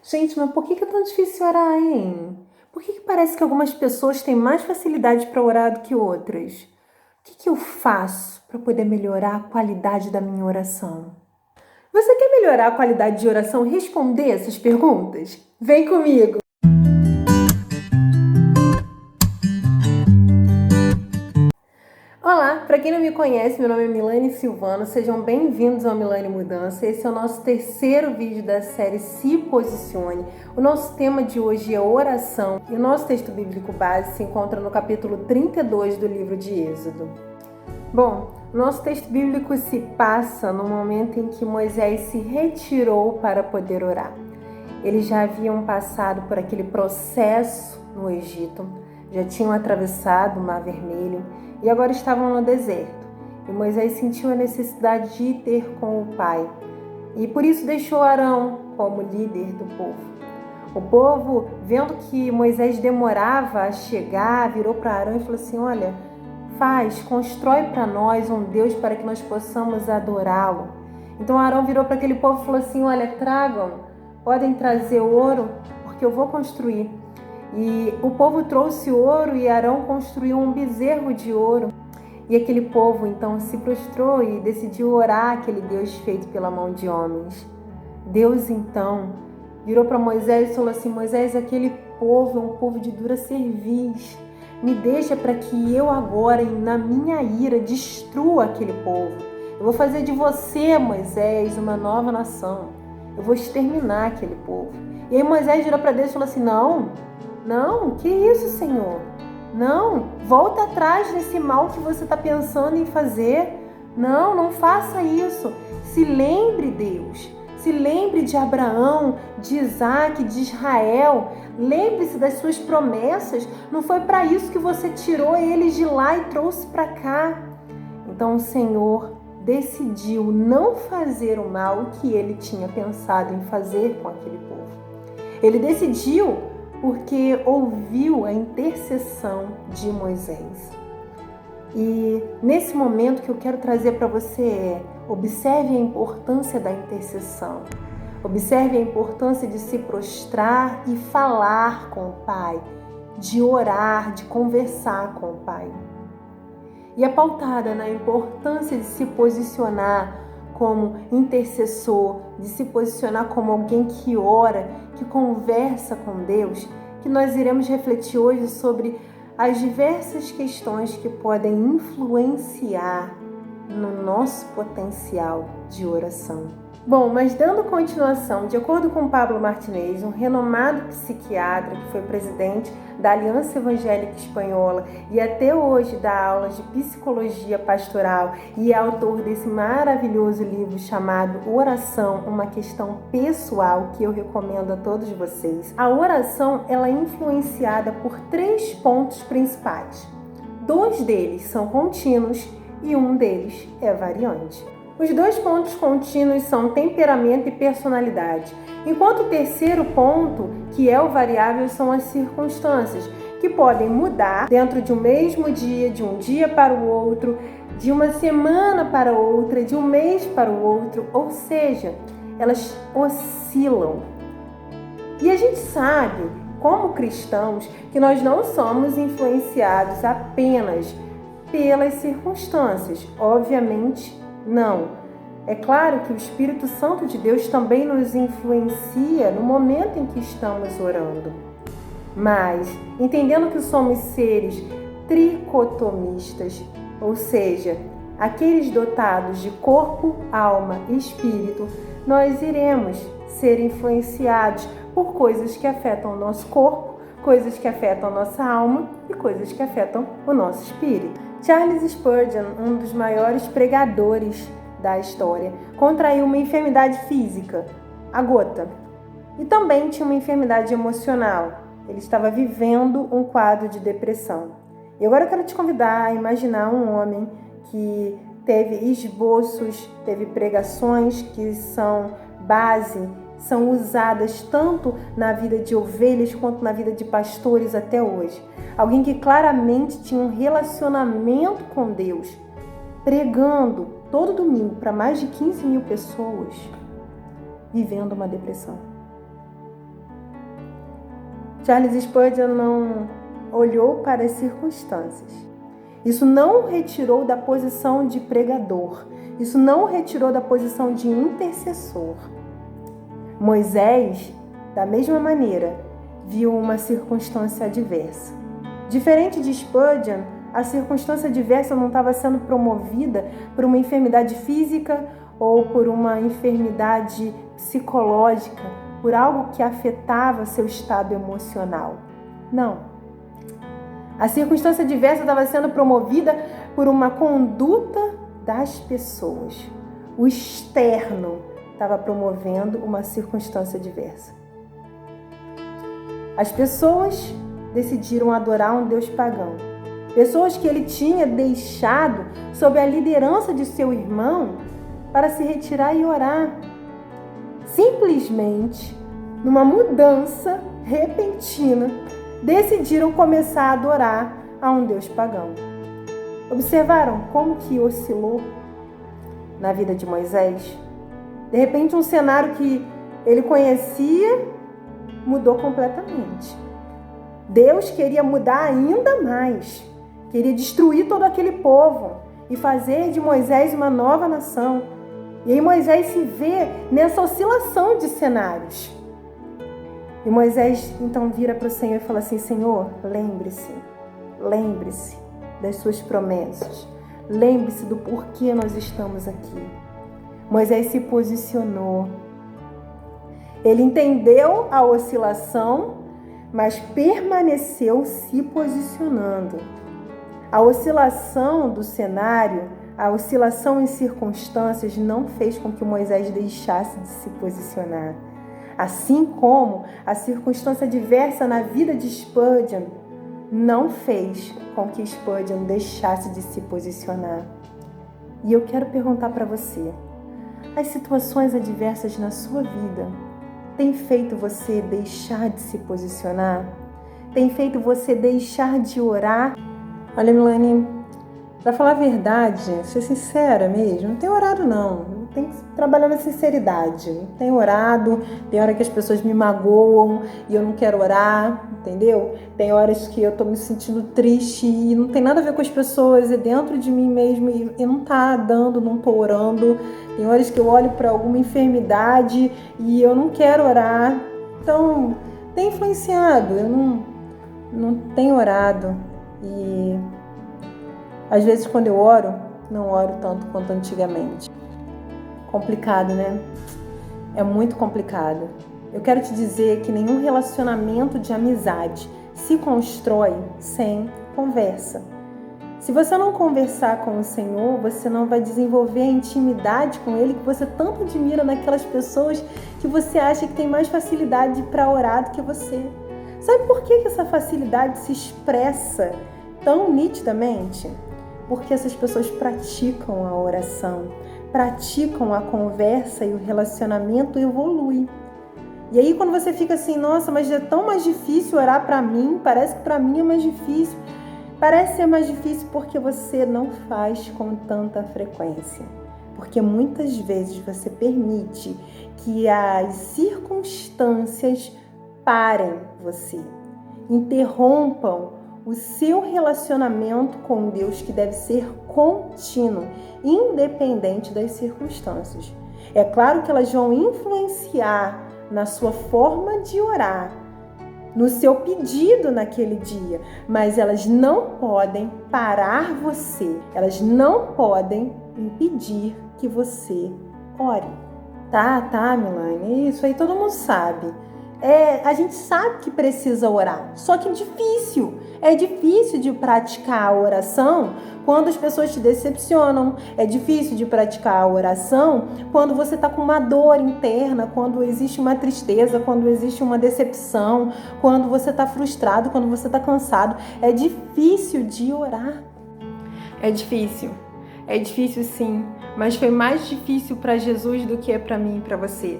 Gente, mas por que é tão difícil orar, hein? Por que parece que algumas pessoas têm mais facilidade para orar do que outras? O que eu faço para poder melhorar a qualidade da minha oração? Você quer melhorar a qualidade de oração e responder essas perguntas? Vem comigo! Olá, para quem não me conhece, meu nome é Milane Silvano, sejam bem-vindos ao Milane Mudança. Esse é o nosso terceiro vídeo da série Se Posicione. O nosso tema de hoje é oração e o nosso texto bíblico base se encontra no capítulo 32 do livro de Êxodo. Bom, o nosso texto bíblico se passa no momento em que Moisés se retirou para poder orar. Eles já haviam passado por aquele processo no Egito, já tinham atravessado o Mar Vermelho e agora estavam no deserto. E Moisés sentiu a necessidade de ir ter com o Pai. E por isso deixou Arão como líder do povo. O povo, vendo que Moisés demorava a chegar, virou para Arão e falou assim: olha, constrói para nós um Deus para que nós possamos adorá-lo. Então Arão virou para aquele povo e falou assim: olha, podem trazer ouro, porque eu vou construir. E o povo trouxe ouro e Arão construiu um bezerro de ouro. E aquele povo então se prostrou e decidiu orar aquele Deus feito pela mão de homens. Deus então virou para Moisés e falou assim: Moisés, aquele povo é um povo de dura cerviz. Me deixa para que eu agora, na minha ira, destrua aquele povo. Eu vou fazer de você, Moisés, uma nova nação. Eu vou exterminar aquele povo. E aí Moisés virou para Deus e falou assim: não, que isso, Senhor? Não, volta atrás desse mal que você está pensando em fazer. Não faça isso. Se lembre, Deus. Se lembre de Abraão, de Isaac, de Israel. Lembre-se das suas promessas. Não foi para isso que você tirou eles de lá e trouxe para cá. Então o Senhor decidiu não fazer o mal que ele tinha pensado em fazer com aquele povo. Ele decidiu porque ouviu a intercessão de Moisés. E nesse momento que eu quero trazer para você observe a importância da intercessão. Observe a importância de se prostrar e falar com o Pai, de orar, de conversar com o Pai. E é pautada na importância de se posicionar como intercessor, de se posicionar como alguém que ora, que conversa com Deus, que nós iremos refletir hoje sobre as diversas questões que podem influenciar no nosso potencial de oração. Bom, mas dando continuação, de acordo com Pablo Martinez, um renomado psiquiatra que foi presidente da Aliança Evangélica Espanhola e até hoje dá aulas de psicologia pastoral e é autor desse maravilhoso livro chamado Oração, uma questão pessoal, que eu recomendo a todos vocês. A oração ela é influenciada por 3 pontos principais. 2 deles são contínuos e um deles é variante. Os 2 pontos contínuos são temperamento e personalidade, enquanto o terceiro ponto, que é o variável, são as circunstâncias, que podem mudar dentro de um mesmo dia, de um dia para o outro, de uma semana para outra, de um mês para o outro, ou seja, elas oscilam. E a gente sabe, como cristãos, que nós não somos influenciados apenas pelas circunstâncias, obviamente não. É claro que o Espírito Santo de Deus também nos influencia no momento em que estamos orando. Mas, entendendo que somos seres tricotomistas, ou seja, aqueles dotados de corpo, alma e espírito, nós iremos ser influenciados por coisas que afetam o nosso corpo, coisas que afetam a nossa alma e coisas que afetam o nosso espírito. Charles Spurgeon, um dos maiores pregadores da história, contraiu uma enfermidade física, a gota, e também tinha uma enfermidade emocional. Ele estava vivendo um quadro de depressão. E agora eu quero te convidar a imaginar um homem que teve esboços, teve pregações que são base, são usadas tanto na vida de ovelhas quanto na vida de pastores até hoje. Alguém que claramente tinha um relacionamento com Deus, pregando todo domingo para mais de 15 mil pessoas, vivendo uma depressão. Charles Spurgeon não olhou para as circunstâncias. Isso não o retirou da posição de pregador. Isso não o retirou da posição de intercessor. Moisés, da mesma maneira, viu uma circunstância adversa. Diferente de Spurgeon, a circunstância adversa não estava sendo promovida por uma enfermidade física ou por uma enfermidade psicológica, por algo que afetava seu estado emocional. Não. A circunstância adversa estava sendo promovida por uma conduta das pessoas. O externo estava promovendo uma circunstância adversa. As pessoas decidiram adorar um Deus pagão. Pessoas que ele tinha deixado sob a liderança de seu irmão para se retirar e orar. Simplesmente, numa mudança repentina, decidiram começar a adorar a um Deus pagão. Observaram como que oscilou na vida de Moisés? De repente, um cenário que ele conhecia mudou completamente. Deus queria mudar ainda mais. Queria destruir todo aquele povo e fazer de Moisés uma nova nação. E aí Moisés se vê nessa oscilação de cenários. E Moisés então vira para o Senhor e fala assim: Senhor, lembre-se das suas promessas. Lembre-se do porquê nós estamos aqui. Moisés se posicionou. Ele entendeu a oscilação, mas permaneceu se posicionando. A oscilação do cenário, a oscilação em circunstâncias não fez com que Moisés deixasse de se posicionar. Assim como a circunstância adversa na vida de Spurgeon não fez com que Spurgeon deixasse de se posicionar. E eu quero perguntar para você, as situações adversas na sua vida têm feito você deixar de se posicionar? Tem feito você deixar de orar? Olha, Milane, para falar a verdade, ser sincera mesmo, não tenho orado não. Tem que trabalhar na sinceridade. Não tenho orado, tem hora que as pessoas me magoam e eu não quero orar, entendeu? Tem horas que eu tô me sentindo triste e não tem nada a ver com as pessoas, é dentro de mim mesmo e não tá dando, não tô orando. Tem horas que eu olho para alguma enfermidade e eu não quero orar. Então, tem influenciado, eu não tenho orado. E às vezes quando eu oro, não oro tanto quanto antigamente. Complicado, né? É muito complicado. Eu quero te dizer que nenhum relacionamento de amizade se constrói sem conversa. Se você não conversar com o Senhor, você não vai desenvolver a intimidade com Ele que você tanto admira naquelas pessoas que você acha que tem mais facilidade para orar do que você. Sabe por que essa facilidade se expressa tão nitidamente? Porque essas pessoas praticam a oração, praticam a conversa e o relacionamento evolui. E aí quando você fica assim, nossa, mas é tão mais difícil orar para mim, parece que para mim é mais difícil. Parece ser mais difícil porque você não faz com tanta frequência. Porque muitas vezes você permite que as circunstâncias parem você, interrompam o seu relacionamento com Deus, que deve ser contínuo, independente das circunstâncias. É claro que elas vão influenciar na sua forma de orar, no seu pedido naquele dia, mas elas não podem parar você, elas não podem impedir que você ore. Tá, Milane, isso aí todo mundo sabe. A gente sabe que precisa orar, só que é difícil de praticar a oração quando as pessoas te decepcionam, é difícil de praticar a oração quando você está com uma dor interna, quando existe uma tristeza, quando existe uma decepção, quando você está frustrado, quando você está cansado. É difícil de orar. É difícil sim, mas foi mais difícil para Jesus do que é para mim e para você.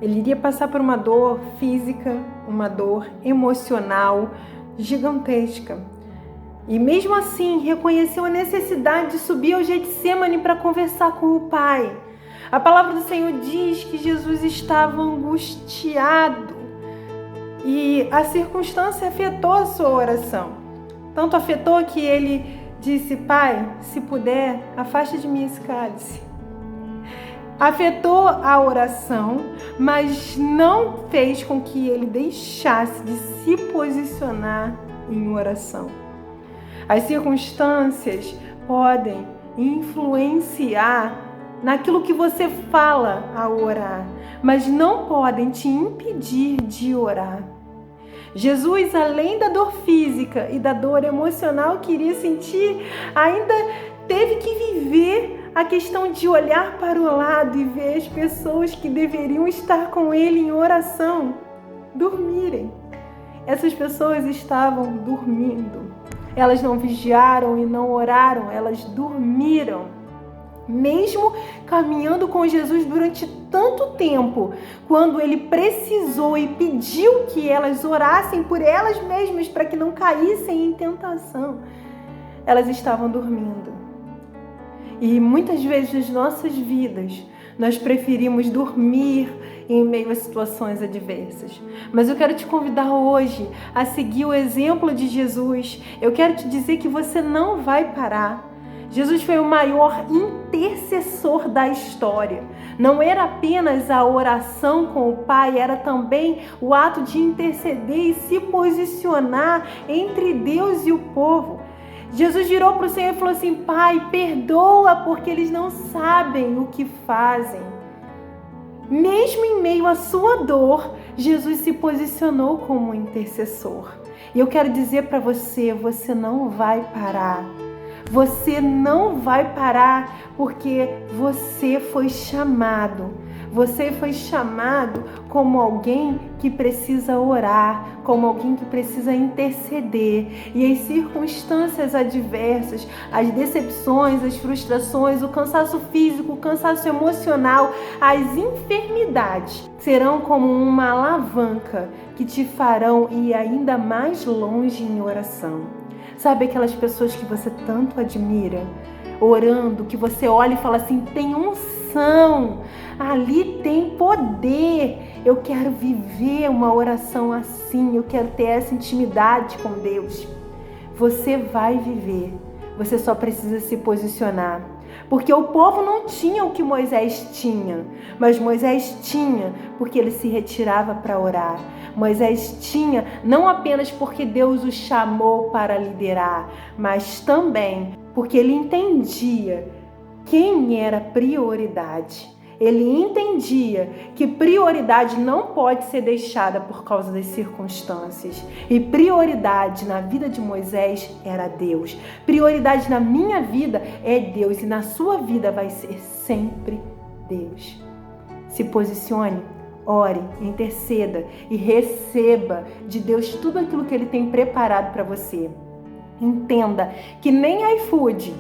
Ele iria passar por uma dor física, uma dor emocional gigantesca. E mesmo assim, reconheceu a necessidade de subir ao Getsêmani para conversar com o Pai. A palavra do Senhor diz que Jesus estava angustiado. E a circunstância afetou a sua oração. Tanto afetou que ele disse: Pai, se puder, afasta de mim esse cálice. Afetou a oração, mas não fez com que ele deixasse de se posicionar em oração. As circunstâncias podem influenciar naquilo que você fala ao orar, mas não podem te impedir de orar. Jesus, além da dor física e da dor emocional que iria sentir, ainda teve que viver a questão de olhar para o lado e ver as pessoas que deveriam estar com ele em oração dormirem. Essas pessoas estavam dormindo. Elas não vigiaram e não oraram, elas dormiram. Mesmo caminhando com Jesus durante tanto tempo, quando ele precisou e pediu que elas orassem por elas mesmas para que não caíssem em tentação, elas estavam dormindo. E muitas vezes nas nossas vidas, nós preferimos dormir em meio a situações adversas. Mas eu quero te convidar hoje a seguir o exemplo de Jesus. Eu quero te dizer que você não vai parar. Jesus foi o maior intercessor da história. Não era apenas a oração com o Pai, era também o ato de interceder e se posicionar entre Deus e o povo. Jesus virou para o Senhor e falou assim: Pai, perdoa porque eles não sabem o que fazem. Mesmo em meio à sua dor, Jesus se posicionou como intercessor. E eu quero dizer para você, você não vai parar. Você não vai parar porque você foi chamado. Você foi chamado como alguém que precisa orar, como alguém que precisa interceder. E as circunstâncias adversas, as decepções, as frustrações, o cansaço físico, o cansaço emocional, as enfermidades serão como uma alavanca que te farão ir ainda mais longe em oração. Sabe aquelas pessoas que você tanto admira, orando, que você olha e fala assim: tem unção, ali tem poder. Eu quero viver uma oração assim, eu quero ter essa intimidade com Deus. Você vai viver, você só precisa se posicionar. Porque o povo não tinha o que Moisés tinha, mas Moisés tinha porque ele se retirava para orar. Moisés tinha não apenas porque Deus o chamou para liderar, mas também porque ele entendia quem era prioridade. Ele entendia que prioridade não pode ser deixada por causa das circunstâncias. E prioridade na vida de Moisés era Deus. Prioridade na minha vida é Deus e na sua vida vai ser sempre Deus. Se posicione, ore, interceda e receba de Deus tudo aquilo que Ele tem preparado para você. Entenda que nem iFood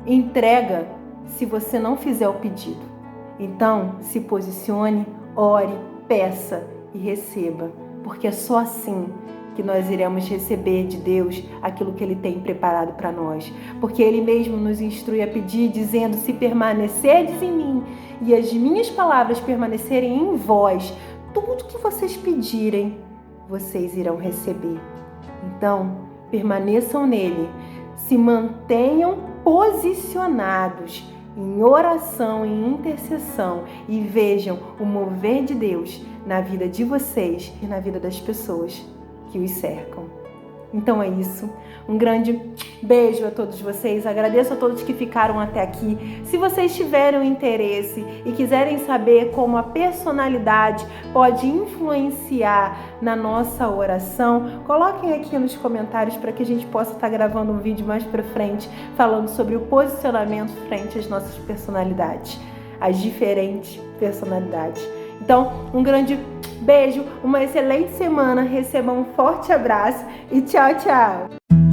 entrega se você não fizer o pedido. Então, se posicione, ore, peça e receba, porque é só assim que nós iremos receber de Deus aquilo que Ele tem preparado para nós. Porque Ele mesmo nos instrui a pedir, dizendo: se permanecerdes em mim e as minhas palavras permanecerem em vós, tudo que vocês pedirem, vocês irão receber. Então, permaneçam nele, se mantenham posicionados em oração, em intercessão e vejam o mover de Deus na vida de vocês e na vida das pessoas que os cercam. Então é isso. Um grande beijo a todos vocês. Agradeço a todos que ficaram até aqui. Se vocês tiverem interesse e quiserem saber como a personalidade pode influenciar na nossa oração, coloquem aqui nos comentários para que a gente possa estar gravando um vídeo mais para frente falando sobre o posicionamento frente às nossas personalidades, as diferentes personalidades. Então, um grande beijo, uma excelente semana, recebam um forte abraço e tchau, tchau!